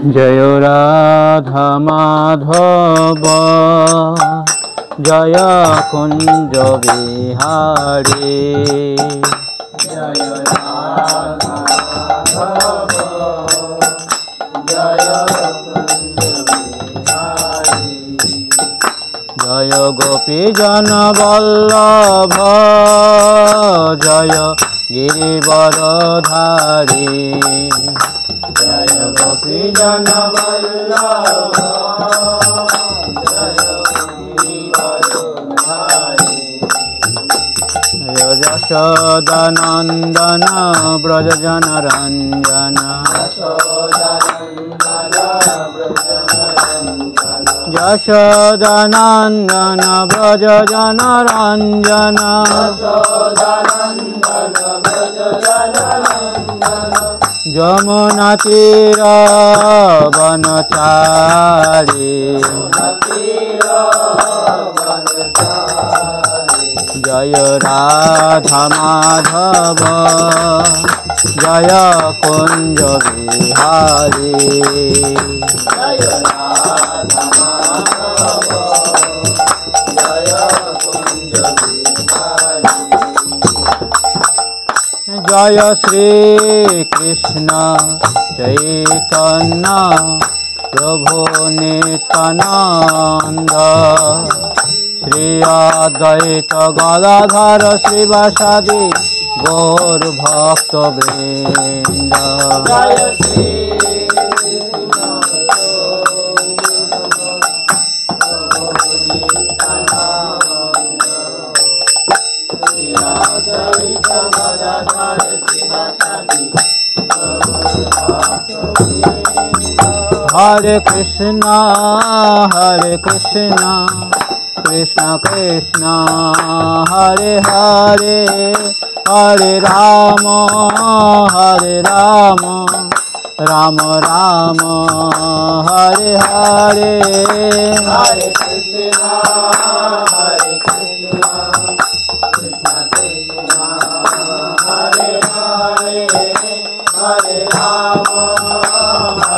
जय राधा माधव जय कुंज बिहारी जय राधा माधव जय कुंज बिहारी जय गोपी जन वल्लभ जय गिरिवरधारी जय गोपी जन वल्लभ जय गिरिवरधारी जय यशोदानंदन ब्रज जन रंजन यशोदानंदन ब्रज जन रंजन यमुना तीर वनचारी जय राधा माधव जय कुंज बिहारी जय राधा माधव जय कुंज बिहारी जय श्री कृष्ण चैतन्य प्रभु नित्यानंद श्री अद्वैत गदाधर श्रीवासादि गौर भक्त वृंद जय श्री हरे कृष्णा कृष्ण कृष्ण हरे हरे हरे राम राम राम हरे हरे हरे कृष्णा कृष्ण कृष्ण हरे हरे हरे राम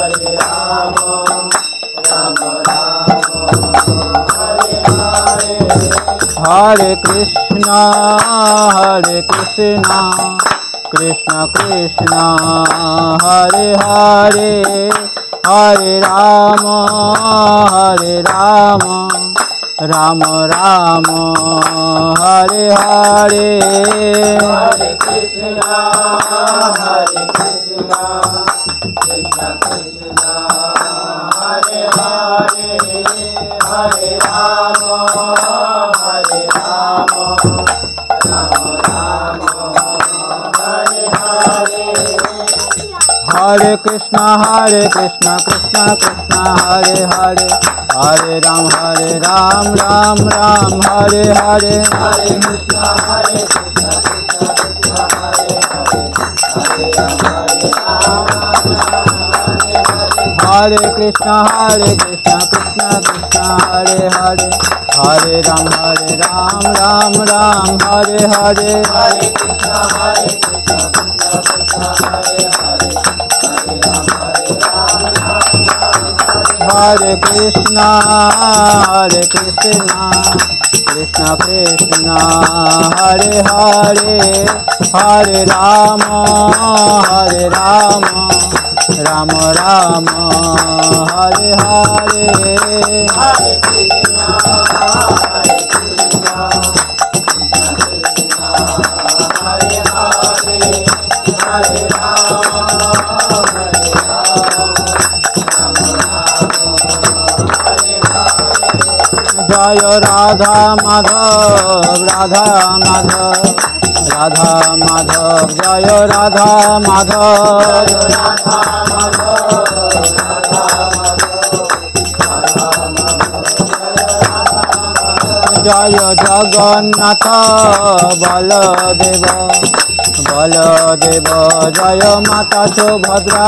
राम राम हरे हरे हरे कृष्णा कृष्ण कृष्ण हरे हरे हरे राम राम राम हरे हरे हरे कृष्णा कृष्ण कृष्ण हरे हरे हरे राम राम हरे हरे हरे कृष्णा कृष्ण कृष्ण हरे हरे हरे राम राम हरे हरे हरे कृष्णा कृष्ण कृष्ण हरे हरे हरे राम हरे कृष्णा कृष्ण कृष्ण हरे हरे हरे राम राम हरे हरे हरे कृष्णा कृष्ण कृष्ण हरे हरे हरे राम हरे कृष्णा कृष्ण कृष्ण हरे हरे हरे राम राम राम हरे हरे हरे कृष्णा हरे हरे हरे जय राधा माधव जय राधा माधव जय जगन्नाथ बलदेव जय माता सुभद्रा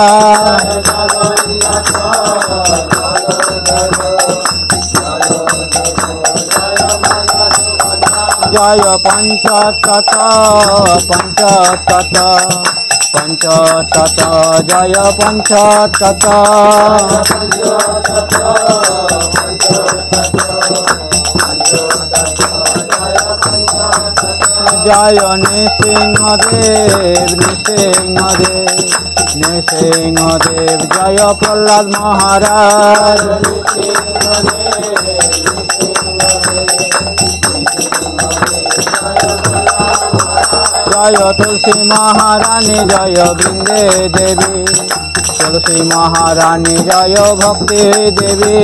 जय पंचतत्व পঞ্চতত জয় পঞ্চতত জয় নৃসিংহদেব নৃসিংহদেব নৃসিংহদেব জয় প্রহ্লাদ মহারাজ জয় তুলসী মহারানী জয় বৃন্দে দেবী তুলসী মহারানী জয় ভক্তি দেবী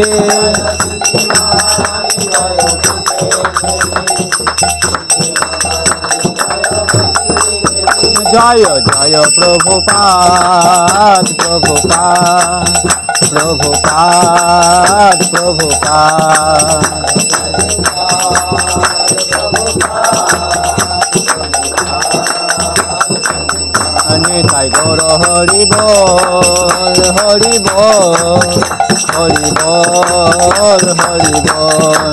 জয় জয় প্রভুপাদ প্রভুপাদ প্রভুপাদ প্রভুপাদ নিতাই গৌর হরি বল হরি বল হরি বল হরি বল